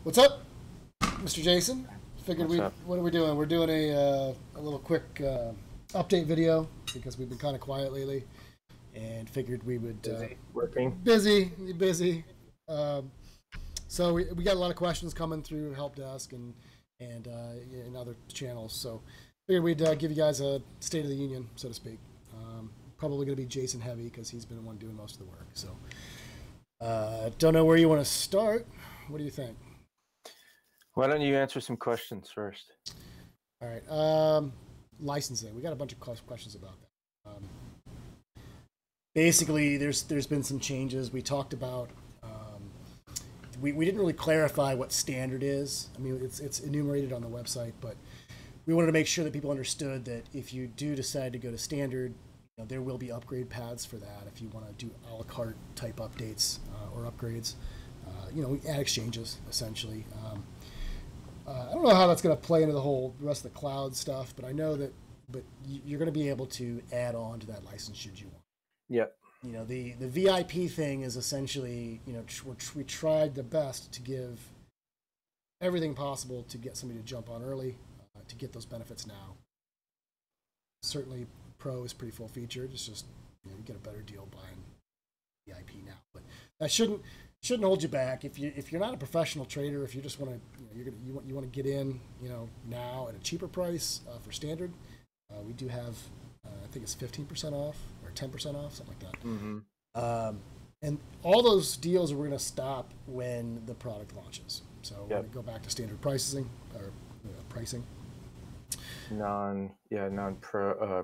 What's up, Mr. Jason? Figured What's we. up? What are we doing? We're doing a little quick update video because we've been kind of quiet lately, and figured we would Busy working? busy. Um, so we got a lot of questions coming through help desk and other channels. So figured we'd give you guys a state of the union, so to speak. Probably going to be Jason heavy because he's been the one doing most of the work. So don't know where you want to start. What do you think? Why don't you answer some questions first? All right. Licensing. We got a bunch of questions about that. Basically, there's been some changes. We talked about. We didn't really clarify what standard is. I mean, it's enumerated on the website, but we wanted to make sure that people understood that if you do decide to go to standard, there will be upgrade paths for that. If you want to do a la carte type updates or upgrades, we add exchanges essentially. I don't know how that's going to play into the whole rest of the cloud stuff, but I know that. But you're going to be able to add on to that license should you want. Yep. The VIP thing is essentially, we tried the best to give everything possible to get somebody to jump on early, to get those benefits now. Certainly, Pro is pretty full featured. It's just you get a better deal buying VIP now, but that shouldn't hold you back. If you're not a professional trader, if you just want to, you want to get in, now at a cheaper price for standard, we do have. I think it's 15% off or 10% off, something like that. Mm-hmm. And all those deals are going to stop when the product launches. So we're Yep. going to go back to standard pricing or pricing.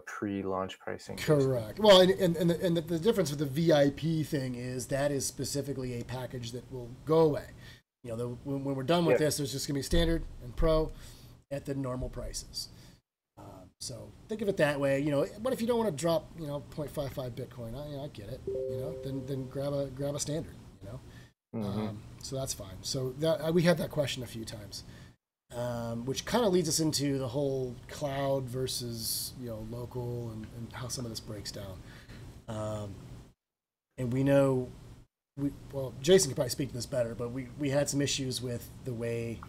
Pre-launch pricing. Correct. Well, and the difference with the VIP thing is that is specifically a package that will go away. When we're done with Yep. this, there's just going to be standard and pro at the normal prices. So think of it that way. What if you don't want to drop 0.55 Bitcoin? I get it. Then grab a standard. Mm-hmm. So that's fine. So we had that question a few times, which kind of leads us into the whole cloud versus local and how some of this breaks down. And we know, Jason could probably speak to this better, but we had some issues with the way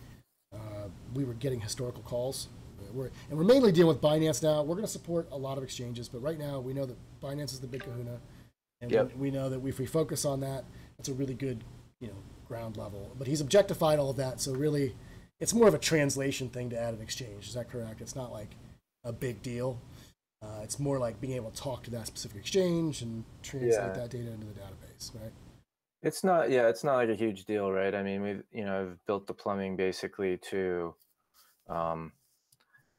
we were getting historical calls. We're mainly dealing with Binance now. We're going to support a lot of exchanges, but right now we know that Binance is the big kahuna, and Yep. we know that if we focus on that, that's a really good, ground level. But he's objectified all of that, so really, it's more of a translation thing to add an exchange. Is that correct? It's not like a big deal. It's more like being able to talk to that specific exchange and translate that data into the database, right? It's not. Yeah, it's not like a huge deal, right? I mean, I've built the plumbing basically to,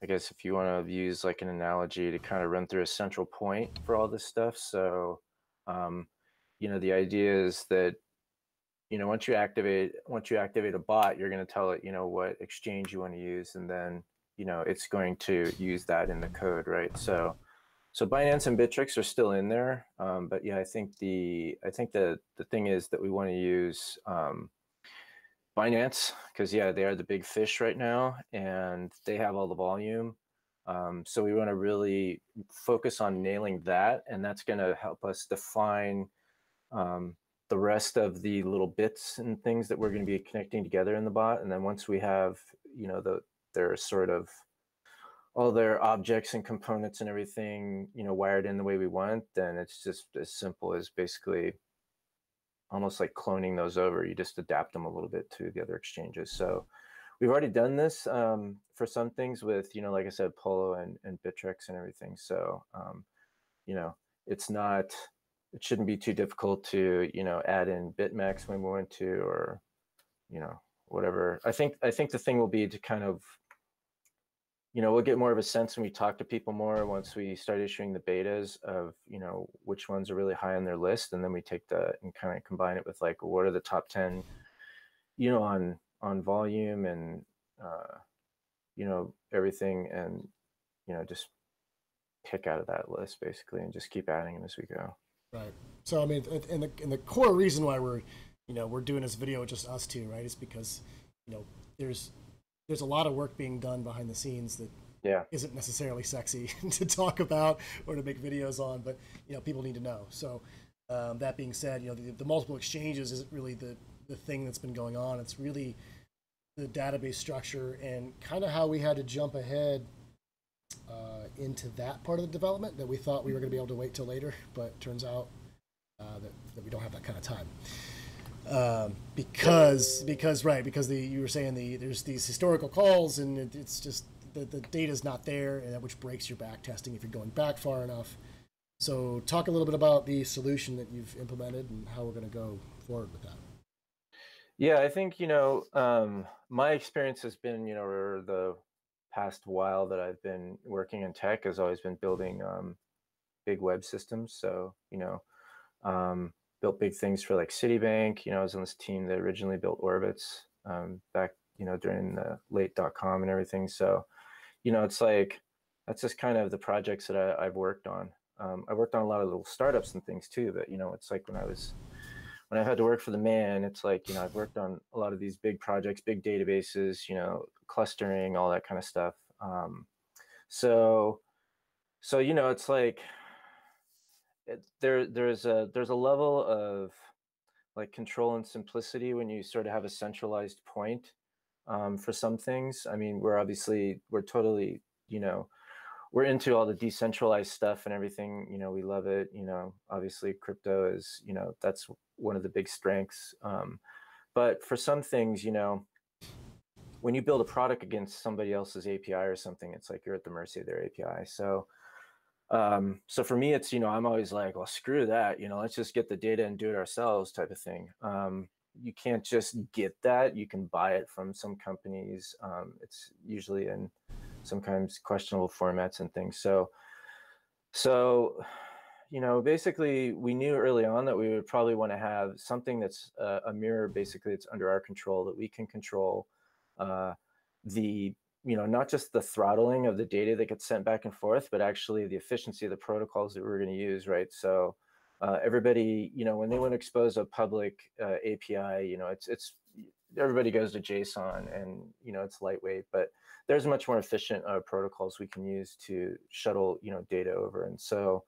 I guess if you want to use like an analogy to kind of run through a central point for all this stuff. So, the idea is that once you activate a bot, you're going to tell it what exchange you want to use, and then it's going to use that in the code, right? So Binance and Bittrex are still in there, but yeah, I think the thing is that we want to use Binance because they are the big fish right now, and they have all the volume. So we want to really focus on nailing that, and that's going to help us define the rest of the little bits and things that we're going to be connecting together in the bot. And then once we have, their sort of all their objects and components and everything, wired in the way we want, then it's just as simple as basically almost like cloning those over. You just adapt them a little bit to the other exchanges. So we've already done this for some things with, like I said, Polo and Bittrex and everything. So, it's not, it shouldn't be too difficult to, add in BitMEX when we want to, or, whatever. I think the thing will be to kind of, we'll get more of a sense when we talk to people more once we start issuing the betas of, which ones are really high on their list. And then we take that and kind of combine it with like, what are the top 10, on volume and, everything, and, just pick out of that list basically and just keep adding them as we go. Right. So I mean, and the core reason why we're doing this video with just us two, right, is because there's a lot of work being done behind the scenes that isn't necessarily sexy to talk about or to make videos on, but people need to know. So that being said, the multiple exchanges isn't really the thing that's been going on. It's really the database structure and kind of how we had to jump ahead into that part of the development that we thought we were going to be able to wait till later, but turns out that we don't have that kind of time. Because you were saying there's these historical calls and it's just the data's not there, and which breaks your back testing if you're going back far enough. So talk a little bit about the solution that you've implemented and how we're going to go forward with that. Yeah, I think, my experience has been, over the past while that I've been working in tech has always been building big web systems. So, built big things for like Citibank. I was on this team that originally built Orbitz back, during the late .com and everything. So, it's like, that's just kind of the projects that I've worked on. I worked on a lot of little startups and things too, but, it's like when I had to work for the man, it's like, I've worked on a lot of these big projects, big databases, clustering, all that kind of stuff. So, it's like there's a level of like control and simplicity when you sort of have a centralized point for some things. I mean, we're totally, we're into all the decentralized stuff and everything. We love it. Obviously crypto is, that's one of the big strengths. But for some things, when you build a product against somebody else's API or something, it's like you're at the mercy of their API. So for me, it's, I'm always like, well, screw that, let's just get the data and do it ourselves type of thing. You can't just get that. You can buy it from some companies. It's usually in sometimes questionable formats and things. So, basically we knew early on that we would probably want to have something that's a mirror, basically it's under our control, that we can control not just the throttling of the data that gets sent back and forth, but actually the efficiency of the protocols that we're going to use, right? So everybody, when they want to expose a public API, it's everybody goes to JSON and, it's lightweight, but there's much more efficient protocols we can use to shuttle, data over. And so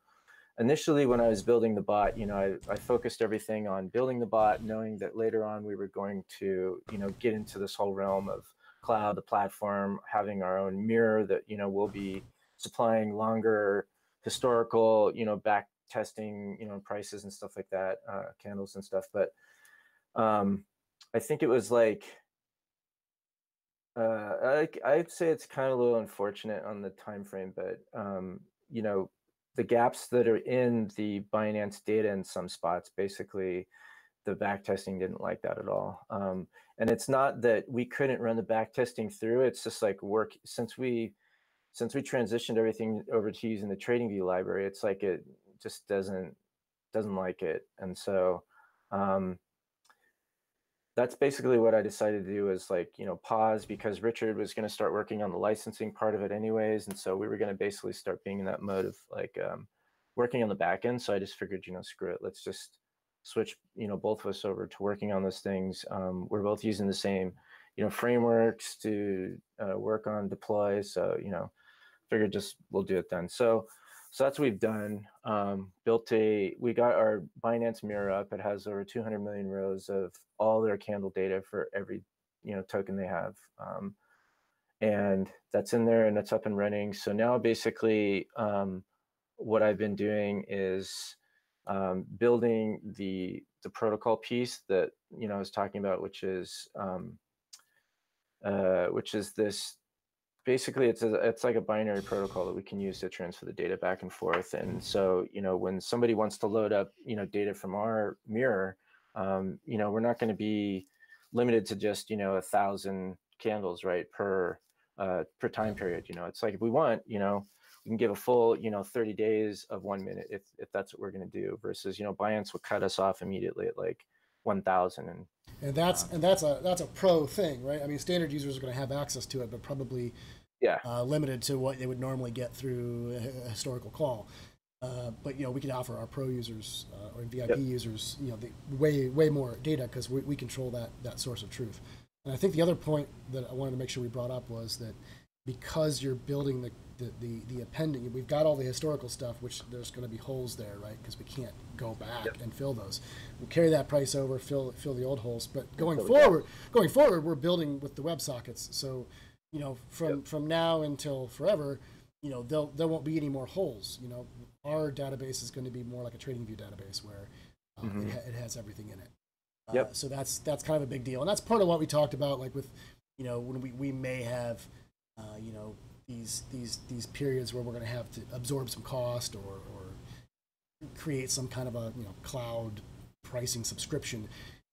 initially when I was building the bot, I focused everything on building the bot, knowing that later on we were going to, get into this whole realm of cloud, the platform, having our own mirror that, we'll be supplying longer historical, back testing, prices and stuff like that, candles and stuff. But I think it was like, I'd say it's kind of a little unfortunate on the time frame, but the gaps that are in the Binance data in some spots, basically the back testing didn't like that at all. And it's not that we couldn't run the back testing through. It's just like since we transitioned everything over to using the TradingView library, it's like it just doesn't like it. And so that's basically what I decided to do, is like, pause, because Richard was going to start working on the licensing part of it anyways. And so we were going to basically start being in that mode of like working on the back end. So I just figured, screw it. Let's just switch, both of us over to working on those things. We're both using the same, frameworks to work on deploy. So, figured we'll do it then. So that's what we've done. We got our Binance mirror up. It has over 200 million rows of all their candle data for every, token they have. And that's in there and it's up and running. So now basically what I've been doing is building the protocol piece that, I was talking about, which is this. Basically, it's like a binary protocol that we can use to transfer the data back and forth. And so, when somebody wants to load up, data from our mirror, we're not going to be limited to just, 1,000 candles, right, per time period. It's like if we want, we can give a full, 30 days of 1 minute if that's what we're going to do, versus, Binance would cut us off immediately at like 1,000. And that's a pro thing, right? I mean, standard users are going to have access to it, but probably limited to what they would normally get through a historical call. But we can offer our pro users or VIP users, way more data, because we control that source of truth. And I think the other point that I wanted to make sure we brought up was that because you're building the appending, we've got all the historical stuff, which there's going to be holes there, right? Because we can't go back Yep. and fill those. We'll carry that price over, fill the old holes. But going Until we got forward, we're building with the WebSockets. So, Yep. from now until forever, there won't be any more holes. Our database is going to be more like a TradingView database where Mm-hmm. it has everything in it. Yep. So that's kind of a big deal, and that's part of what we talked about, like with, when we may have, these periods where we're going to have to absorb some cost or create some kind of a cloud pricing subscription.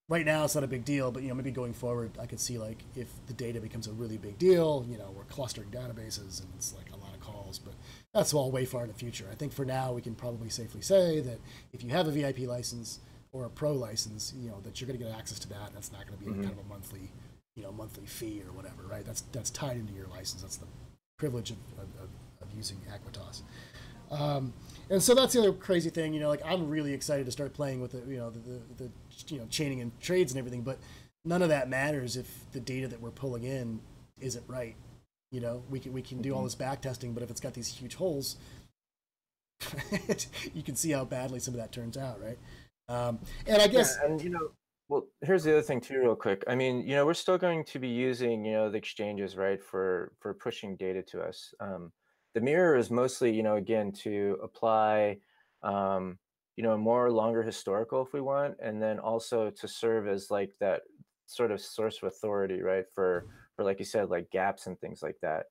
Right now, it's not a big deal, but maybe going forward, I could see like if the data becomes a really big deal, we're clustering databases and it's like a lot of calls, but that's all way far in the future. I think for now, we can probably safely say that if you have a VIP license or a pro license, that you're going to get access to that. That's not going to be kind of a monthly fee or whatever, right? That's tied into your license. That's the privilege of using Acuitas. And so that's the other crazy thing, like I'm really excited to start playing with the chaining and trades and everything, but none of that matters if the data that we're pulling in isn't right. We can do all this back testing, but if it's got these huge holes, you can see how badly some of that turns out, right? And I guess, Yeah, and well, here's the other thing too, real quick. I mean, we're still going to be using, the exchanges, right, for pushing data to us. The mirror is mostly, again, to apply, a more longer historical if we want, and then also to serve as like that sort of source of authority, right, for like you said, like gaps and things like that.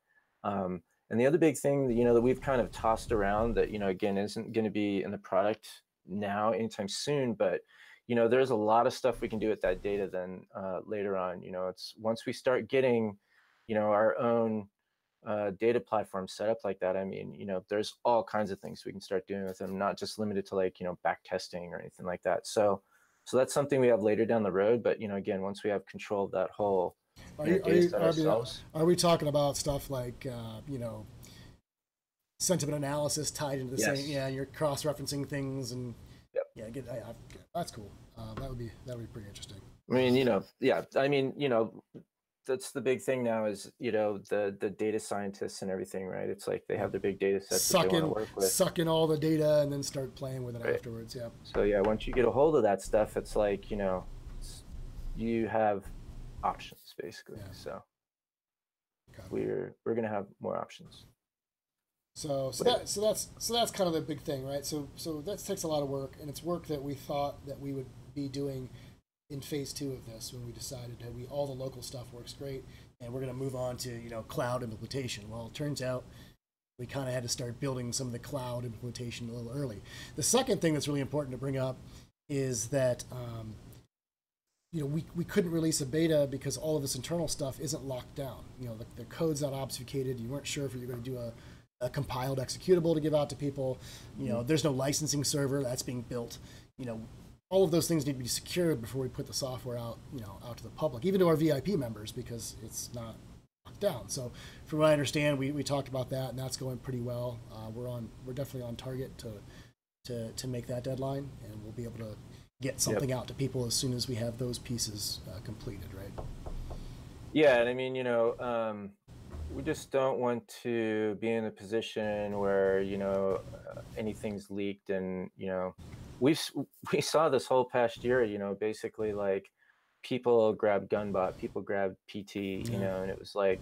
And the other big thing that, that we've kind of tossed around that, again, isn't going to be in the product now anytime soon, but there's a lot of stuff we can do with that data then later on. It's once we start getting our own data platform set up like that, I mean, there's all kinds of things we can start doing with them, not just limited to like back testing or anything like that. So that's something we have later down the road, but again, once we have control of that whole data set ourselves. are we talking about stuff like sentiment analysis tied into the Yes. same? Yeah, you're cross-referencing things, and Yep. that's cool. That would be pretty interesting. I mean, yeah, I mean, that's the big thing now is, the data scientists and everything, right? It's like they have their big data sets that they want to work with. Suck in all the data and then start playing with it Right. afterwards. Yeah. So yeah, once you get a hold of that stuff, it's like, you have options basically. Yeah. So Okay. we're gonna have more options. So that's kind of the big thing, right? So that takes a lot of work, and it's work that we thought that we would be doing in phase 2 of this when we decided that all the local stuff works great, and we're going to move on to cloud implementation. Well, it turns out we kind of had to start building some of the cloud implementation a little early. The second thing that's really important to bring up is that we couldn't release a beta because all of this internal stuff isn't locked down. The code's not obfuscated. You weren't sure if you were going to do a compiled executable to give out to people. There's no licensing server that's being built. All of those things need to be secured before we put the software out to the public, even to our VIP members, because it's not locked down. So from what I understand, we talked about that, and that's going pretty well. We're definitely on target to make that deadline, and we'll be able to get something out to people as soon as we have those pieces completed, right? Yeah, and I mean, we just don't want to be in a position where anything's leaked, and we saw this whole past year, basically like people grabbed Gunbot, people grabbed PT, and it was like,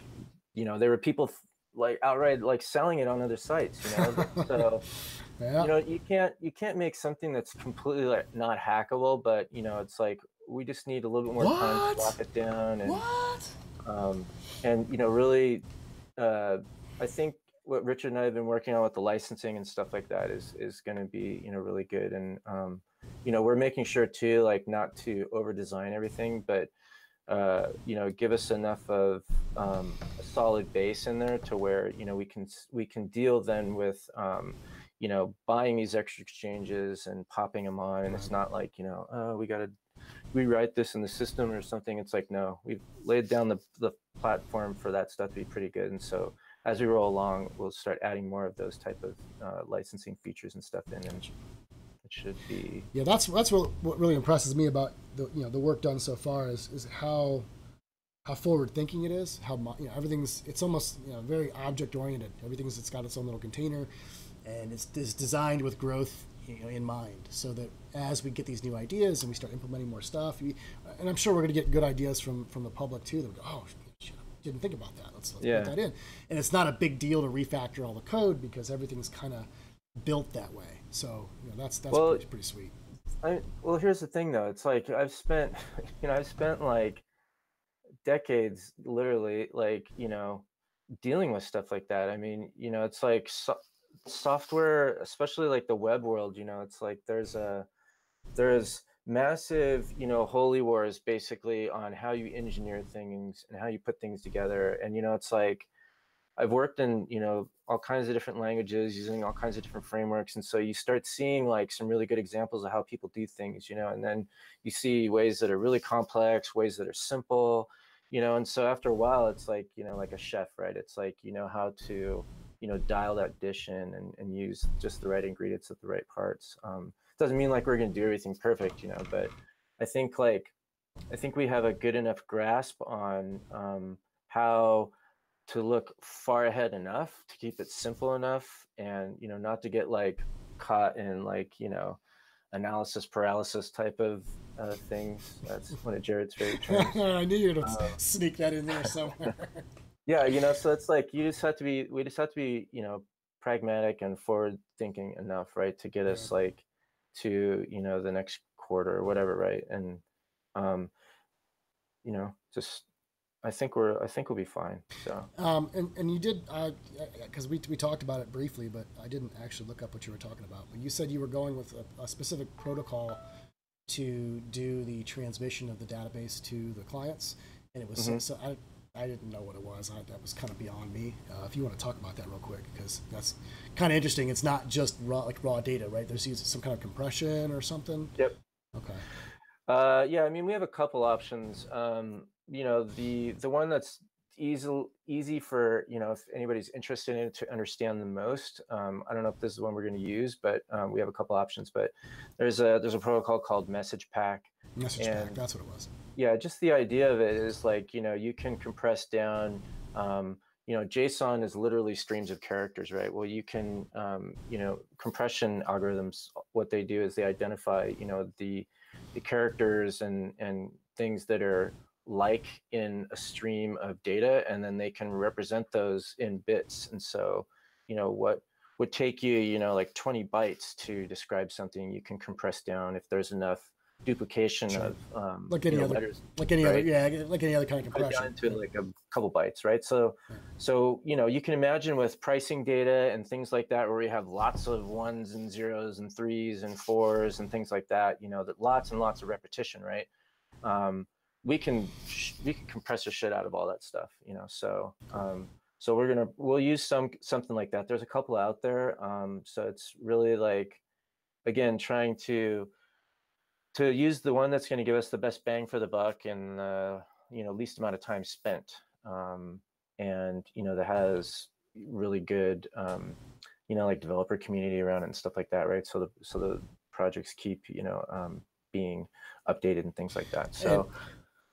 there were people like outright like selling it on other sites, so you can't make something that's completely like not hackable, but it's like we just need a little bit more time to lock it down, and really I think what Richard and I have been working on with the licensing and stuff like that is going to be really good, and we're making sure too, like, not to over design everything, but give us enough of a solid base in there to where we can deal then with buying these extra exchanges and popping them on, and it's not like oh, we got to rewrite this in the system or something. It's like, no, we've laid down the platform for that stuff to be pretty good, and so as we roll along, we'll start adding more of those type of licensing features and stuff in, and it should be. Yeah, that's what really impresses me about the work done so far is how how forward thinking it is, how everything's, it's almost very object oriented. It's got its own little container, and it's designed with growth in mind, so that as we get these new ideas and we start implementing more stuff, and I'm sure we're going to get good ideas from the public too. That go, oh, shit, I didn't think about that. Let's put that in. And it's not a big deal to refactor all the code because everything's kind of built that way. So that's pretty sweet. Well, here's the thing though. It's like I've spent like decades literally dealing with stuff like that. I mean, it's like software, especially like the web world, it's like there's massive holy wars basically on how you engineer things and how you put things together. And it's like I've worked in all kinds of different languages using all kinds of different frameworks, and so you start seeing like some really good examples of how people do things, and then you see ways that are really complex, ways that are simple, and so after a while it's like like a chef, right? It's like how to dial that dish in and use just the right ingredients at the right parts. Doesn't mean like we're going to do everything perfect, but I think we have a good enough grasp on how to look far ahead enough to keep it simple enough, and not to get like caught in like analysis paralysis type of things. That's one of Jared's favorite terms. I knew you would sneak that in there somewhere. Yeah, so it's like we just have to be pragmatic and forward thinking enough, right, to get us like to the next quarter or whatever, right? And just I think we'll be fine. So and you did, because we talked about it briefly, but I didn't actually look up what you were talking about. But you said you were going with a specific protocol to do the transmission of the database to the clients, and it was so I didn't know what it was. That was kind of beyond me. If you want to talk about that real quick, because that's kind of interesting. It's not just raw data, right? There's some kind of compression or something. Yep. Okay. Yeah, I mean, we have a couple options. The one that's easy for if anybody's interested in it to understand the most. I don't know if this is the one we're going to use, but we have a couple options. But there's a protocol called message pack. That's what it was. Yeah, just the idea of it is like you can compress down. JSON is literally streams of characters, right? Well, you can compression algorithms. What they do is they identify the characters and things that are like in a stream of data, and then they can represent those in bits. And so what would take you like 20 bytes to describe something, you can compress down if there's enough duplication of like any other letters, like any right? other like any other kind of compression, down to like a couple bytes, right? So you can imagine with pricing data and things like that, where we have lots of ones and zeros and threes and fours and things like that, that lots and lots of repetition, right? We can compress the shit out of all that stuff, so we'll use something like that. There's a couple out there, so it's really like, again, trying to use the one that's going to give us the best bang for the buck and least amount of time spent, and that has really good like developer community around it and stuff like that, right? So the projects keep being updated and things like that. So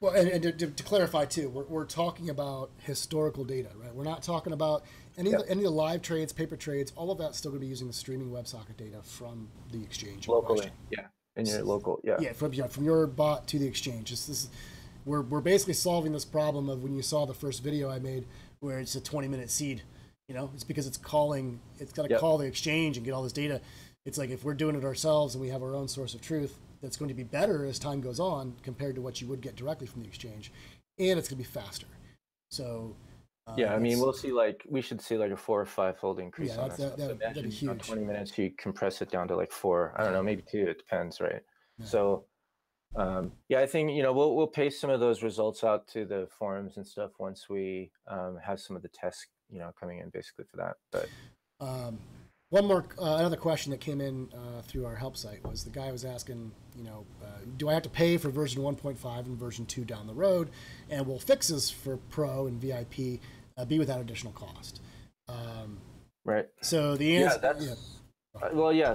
and to clarify too, we're talking about historical data, right? We're not talking about any of the live trades, paper trades. All of that's still going to be using the streaming WebSocket data from the exchange locally. Yeah. And your local, from your bot to the exchange. We're basically solving this problem of when you saw the first video I made, where it's a 20-minute seed. It's because it's got to call the exchange and get all this data. It's like if we're doing it ourselves and we have our own source of truth, that's going to be better as time goes on compared to what you would get directly from the exchange, and it's going to be faster. So. I mean, we should see like a 4 or 5 fold increase on that. That'd be huge. 20 minutes, you compress it down to like 4. I don't know, maybe 2. It depends, right? Yeah. So, I think we'll paste some of those results out to the forums and stuff once we have some of the tests coming in basically for that. But one more another question that came in through our help site was the guy was asking, do I have to pay for version 1.5 and version 2 down the road, and will fixes for Pro and VIP be without additional cost? Right. So the answer,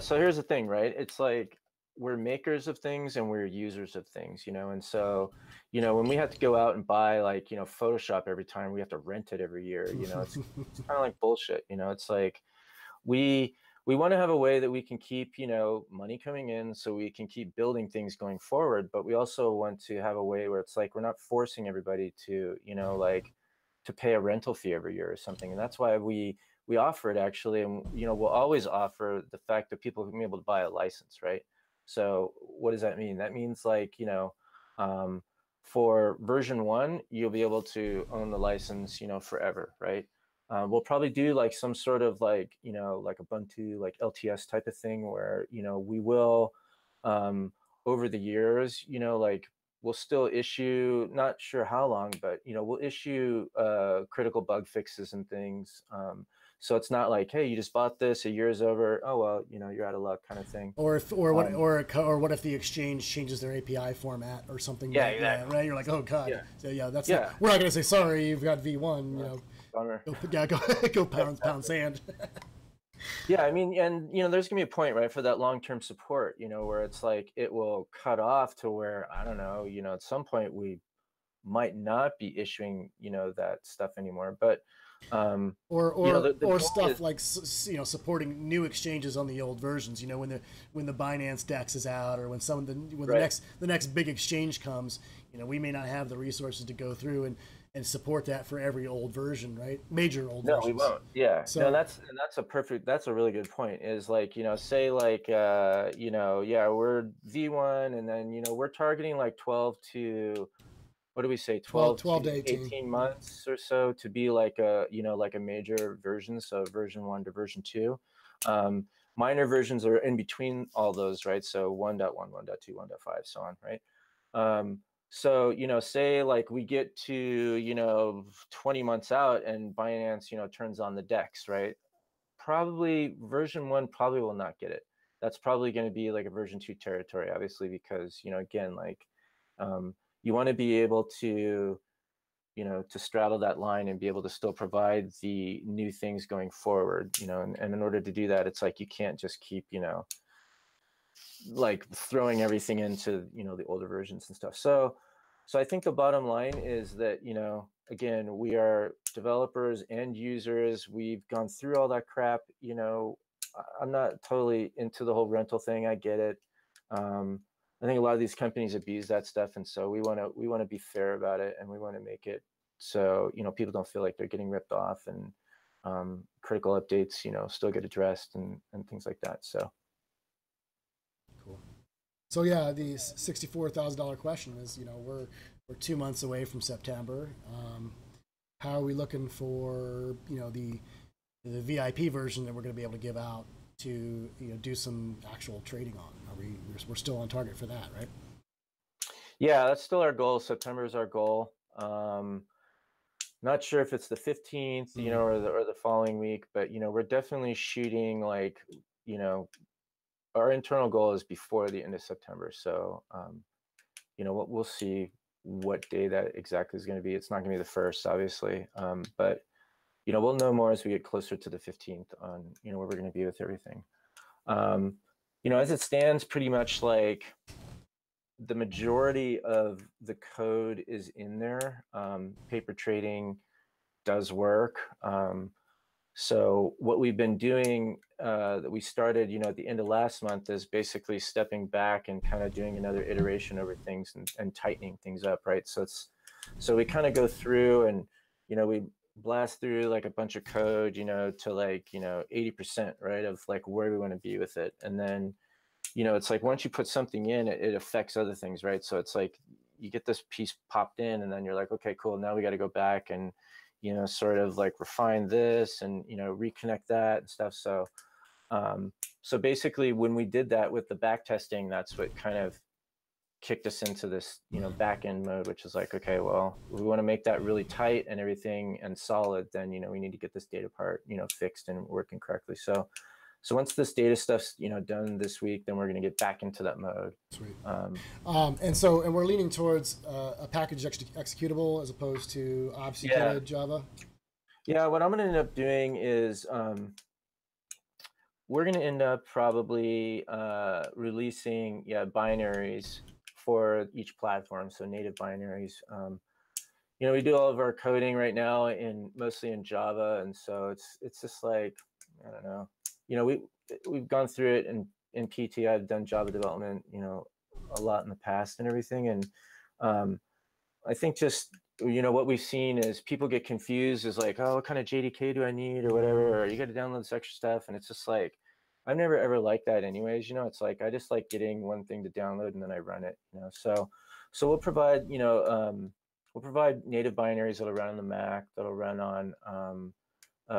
So here's the thing, right? It's like we're makers of things and we're users of things, and so you know, when we have to go out and buy like, you know, Photoshop every time, we have to rent it every year, you know, it's kind of like bullshit, you know. It's like we we want to have a way that we can keep, you know, money coming in so we can keep building things going forward, but we also want to have a way where it's like we're not forcing everybody to, you know, like to pay a rental fee every year or something. And that's why we offer it actually. And you know, we'll always offer the fact that people can be able to buy a license, right? So what does that mean? That means like, you know, um, for version 1, you'll be able to own the license, you know, forever, right? We'll probably do like some sort of like, you know, like Ubuntu, like LTS type of thing where, you know, we will, um, over the years, you know, like we'll still issue, not sure how long, but, you know, we'll issue critical bug fixes and things. So it's not like, hey, you just bought this, a year's over, oh, well, you know, you're out of luck kind of thing. Or if, or what, or what if the exchange changes their API format or something? Yeah, That, yeah, exactly. right. You're like, oh god. Yeah. So yeah, that's not. Yeah. We're not gonna say sorry. You've got V1. You know, Bummer. go yeah, go go pound Exactly. sand. Yeah, I mean, and you know, there's gonna be a point, right, for that long-term support, you know, where it's like it will cut off to where, I don't know, you know, at some point we might not be issuing, you know, that stuff anymore. But or you know, or the or goal stuff is like you know, supporting new exchanges on the old versions. You know, when the Binance Dex is out, or when right. the next big exchange comes. You know, we may not have the resources to go through and support that for every old version, right? Major old No, we versions. won't. Yeah. No, So that's a really good point. Is like, you know, say like you know, yeah, we're V1 and then, you know, we're targeting like 12 to, what do we say, 12 12 to to 18. 18 months or so to be like a, you know, like a major version, so version 1 to version 2. um, Minor versions are in between all those, right? So 1.1, 1.2, 1.5, so on, right? um, so, you know, say like we get to, you know, 20 months out and Binance, you know, turns on the DEX, right? Probably version 1 probably will not get it. That's probably going to be like a version 2 territory, obviously, because, you know, again, like um, you want to be able to, you know, to straddle that line and be able to still provide the new things going forward, you know. And in order to do that, it's like you can't just keep, you know, like throwing everything into, you know, the older versions and stuff. So I think the bottom line is that, you know, again, we are developers and users. We've gone through all that crap, you know. I'm not totally into the whole rental thing. I get it. um, I think a lot of these companies abuse that stuff, and so we want to be fair about it, and we want to make it so, you know, people don't feel like they're getting ripped off, and critical updates, you know, still get addressed, and things like that. So cool. So yeah, the $64,000 question is, you know, we're 2 months away from September. How are we looking for, you know, the VIP version that we're going to be able to give out to, you know, do some actual trading on? Are we're still on target for that, right? yeah, that's still our goal. September is our goal. Not sure if it's the 15th, you know, Mm. or the following week, but you know, we're definitely shooting like, you know, our internal goal is before the end of September. So you know, we'll see what day that exactly is going to be. It's not going to be the first, obviously, but you know, we'll know more as we get closer to the 15th on, you know, where we're going to be with everything. Um, you know, as it stands, pretty much like the majority of the code is in there. Paper trading does work. So what we've been doing, that we started, you know, at the end of last month, is basically stepping back and kind of doing another iteration over things, and tightening things up, right? So we kind of go through and, you know, we blast through like a bunch of code, you know, to like, you know, 80%, right, of like where we want to be with it. And then, you know, it's like once you put something in, it affects other things, right? So it's like you get this piece popped in, and then you're like, okay, cool. Now we got to go back and, you know, sort of like refine this and, you know, reconnect that and stuff. So, so basically, when we did that with the back testing, that's what kind of kicked us into this, you know, back end mode, which is like, okay, well, we want to make that really tight and everything and solid. Then, you know, we need to get this data part, you know, fixed and working correctly. So once this data stuff's, you know, done this week, then we're going to get back into that mode. Sweet. Um, And we're leaning towards a package executable as opposed to yeah, obfuscated Java. yeah. What I'm going to end up doing is we're going to end up probably releasing, yeah, binaries for each platform, so native binaries. You know, we do all of our coding right now mostly in Java, and so it's just like, I don't know. You know, we've gone through it in PT. I've done Java development, you know, a lot in the past and everything, and I think just, you know, what we've seen is people get confused, is like, oh, what kind of JDK do I need or whatever, or you got to download this extra stuff, and it's just like, I've never ever liked that anyways. You know, it's like I just like getting one thing to download and then I run it. You know, so we'll provide, you know, we'll provide native binaries that'll run on the Mac, that'll run on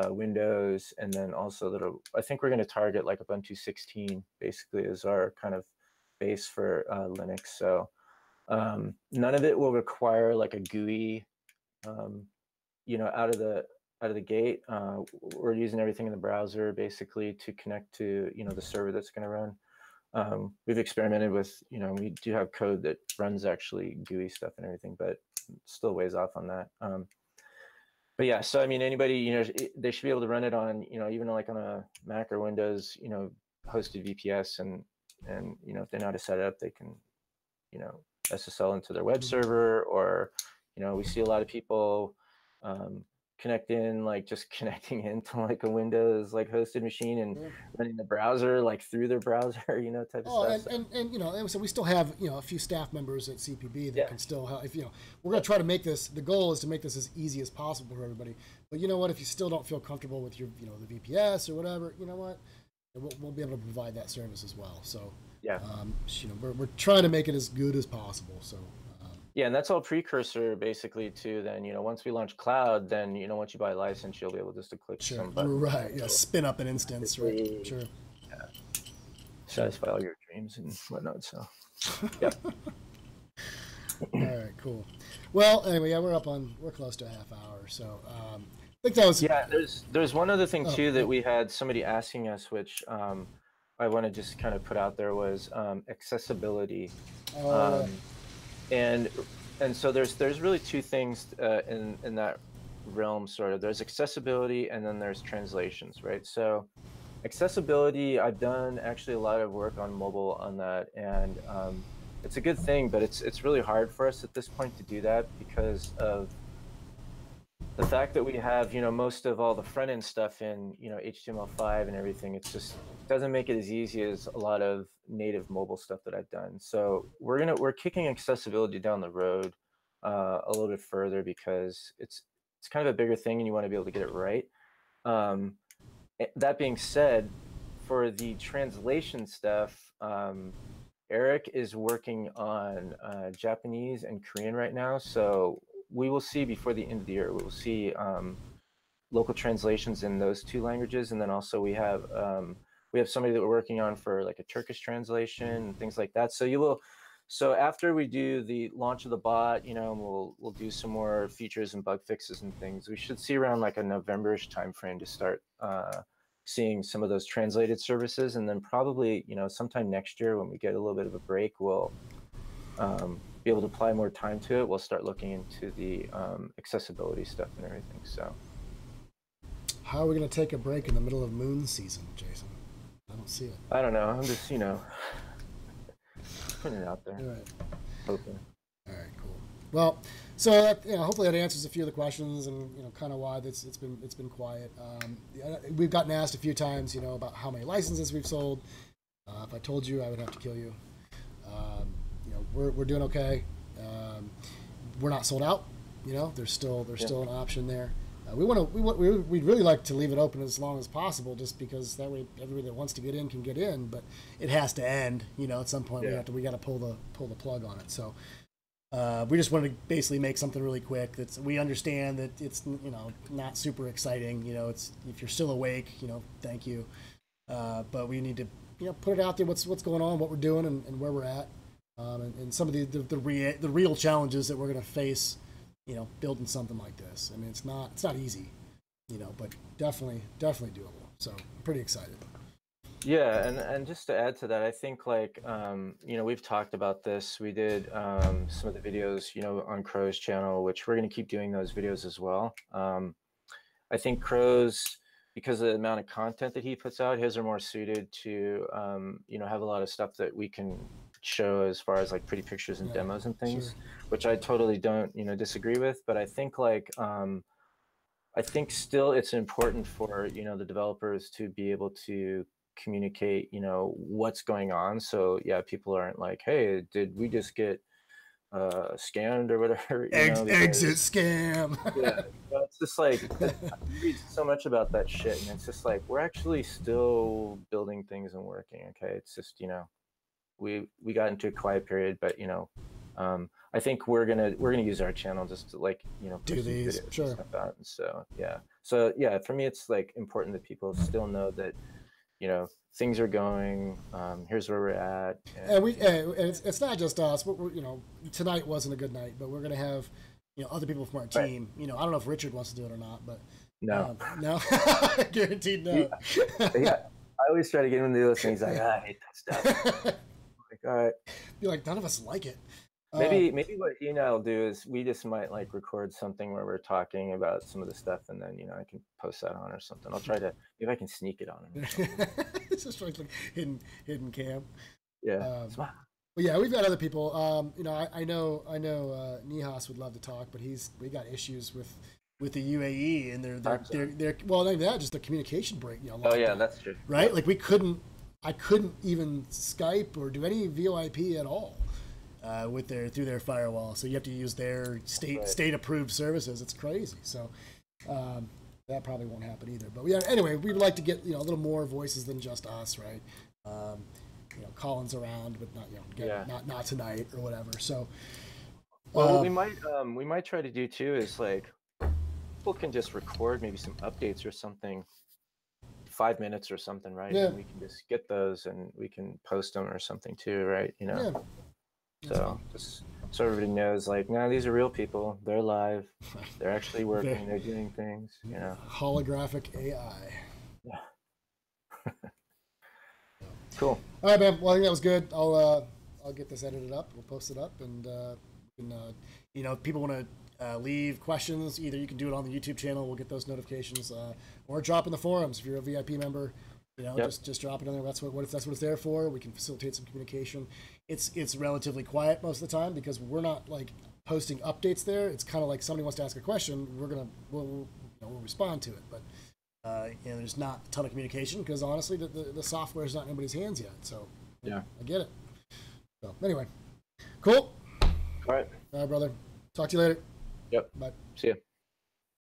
Windows, and then also I think we're going to target like Ubuntu 16 basically as our kind of base for Linux. So none of it will require like a GUI, you know, out of the gate. We're using everything in the browser basically to connect to, you know, the server that's going to run. We've experimented with, you know, we do have code that runs actually GUI stuff and everything, but still ways off on that. But yeah, so I mean, anybody, you know, they should be able to run it on, you know, even like on a Mac or Windows, you know, hosted VPS, and you know, if they know how to set it up, they can, you know, SSL into their web server, or, you know, we see a lot of people just connecting into like a Windows like hosted machine and running the browser like through their browser, you know, type of stuff. And you know, so we still have, you know, a few staff members at CPB that can still help. If, you know, we're going to try to make this, the goal is to make this as easy as possible for everybody. But you know what, if you still don't feel comfortable with your, you know, the VPS or whatever, you know what, we'll be able to provide that service as well. So yeah, you know, we're trying to make it as good as possible. So yeah, and that's all precursor basically to then, you know, once we launch cloud, then, you know, once you buy a license, you'll be able just to click some button. Right. Yeah. Spin up an instance. Right. Sure. Yeah. Satisfy all your dreams and whatnot. So, yeah. All right. Cool. Well, anyway, yeah, we're close to a half hour. So, I think that was. Yeah. There's one other thing too that we had somebody asking us, which I want to just kind of put out there, was accessibility. And so there's really two things in that realm, sort of. There's accessibility and then there's translations, right? So accessibility, I've done actually a lot of work on mobile on that, and it's a good thing, but it's really hard for us at this point to do that because of the fact that we have, you know, most of all the front end stuff in, you know, HTML5 and everything. It's just doesn't make it as easy as a lot of native mobile stuff that I've done. So we're kicking accessibility down the road a little bit further because it's kind of a bigger thing and you want to be able to get it right. That being said, for the translation stuff, Eric is working on Japanese and Korean right now. So we will see before the end of the year, we will see local translations in those two languages. And then also we have somebody that we're working on for like a Turkish translation and things like that. So after we do the launch of the bot, you know, we'll do some more features and bug fixes and things. We should see around like a November-ish timeframe to start seeing some of those translated services. And then probably, you know, sometime next year when we get a little bit of a break, we'll be able to apply more time to it. We'll start looking into the accessibility stuff and everything. So how are we going to take a break in the middle of moon season, Jason? I don't see it. I don't know. I'm just, you know, putting it out there. All right. Hoping. All right, cool. Well, so you know, hopefully that answers a few of the questions, and you know, kind of why it's been quiet. We've gotten asked a few times, you know, about how many licenses we've sold. If I told you, I would have to kill you. You know, we're doing okay. We're not sold out. You know, there's still an option there. We'd really like to leave it open as long as possible, just because that way everybody that wants to get in can get in. But it has to end. You know, at some point we got to pull the plug on it. So we just want to basically make something really quick. We understand that it's, you know, not super exciting. You know, it's, if you're still awake, you know, thank you. But we need to, you know, put it out there. What's going on, what we're doing, and where we're at, and some of the real challenges that we're going to face, you know, building something like this. I mean, it's not easy, you know, but definitely doable. So I'm pretty excited. Yeah, and just to add to that, I think like you know, we've talked about this. We did some of the videos, you know, on Crow's channel, which we're going to keep doing those videos as well. I think Crow's, because of the amount of content that he puts out, his are more suited to you know, have a lot of stuff that we can show as far as like pretty pictures and Yeah, demos and things, sure. which I totally don't, disagree with. But I think like I think still it's important for, the developers to be able to communicate, what's going on. So yeah, people aren't like, hey, did we just get scammed or whatever, Exit because scam. yeah, it's just like you read so much about that shit, and it's just like we're actually still building things and working. Okay, it's just we got into a quiet period, but I think we're gonna use our channel just to like Do push these these, videos and sure. stuff out. And so yeah, for me it's like important that people still know that things are going. Here's where we're at, And and it's not just us. But tonight wasn't a good night, but we're gonna have other people from our right. team. I don't know if Richard wants to do it or not, but No, no, guaranteed no. yeah, I always try to get him to do those things. Like, I hate that stuff. Like, all right. Be like, none of us like it. Maybe what he and I'll do is we just might like record something where we're talking about some of the stuff, and then I can post that on or something. I'll try to, if I can sneak it on him. It's just like hidden cam. Yeah. But yeah, we've got other people. I know Nihas would love to talk, but we got issues with the UAE and their well, not even that, just the communication break. Oh yeah, that's true. Right? Like I couldn't even Skype or do any VoIP at all through their firewall. So you have to use their state approved services. It's crazy. So that probably won't happen either. But yeah, anyway, we would like to get a little more voices than just us, right? Colin's around, but not tonight or whatever. So well, what we might try to do too is like people can just record maybe some updates or something, 5 minutes or something, right? Yeah. And we can just get those and we can post them or something too, right? Yeah. So just so everybody knows, like, no, these are real people. They're live. They're actually working. They're doing things. Holographic AI. Yeah. Cool. All right, man. Well, I think that was good. I'll get this edited up. We'll post it up, and if people want to leave questions, either you can do it on the YouTube channel. We'll get those notifications, or drop in the forums if you're a VIP member. Yep. Just drop it in there. That's what it's there for. We can facilitate some communication. It's relatively quiet most of the time because we're not like posting updates there. It's kind of like somebody wants to ask a question, we'll respond to it. But there's not a ton of communication because honestly, the software is not in anybody's hands yet. So yeah, I get it. So anyway, cool. All right, brother. Talk to you later. Yep. Bye. See ya.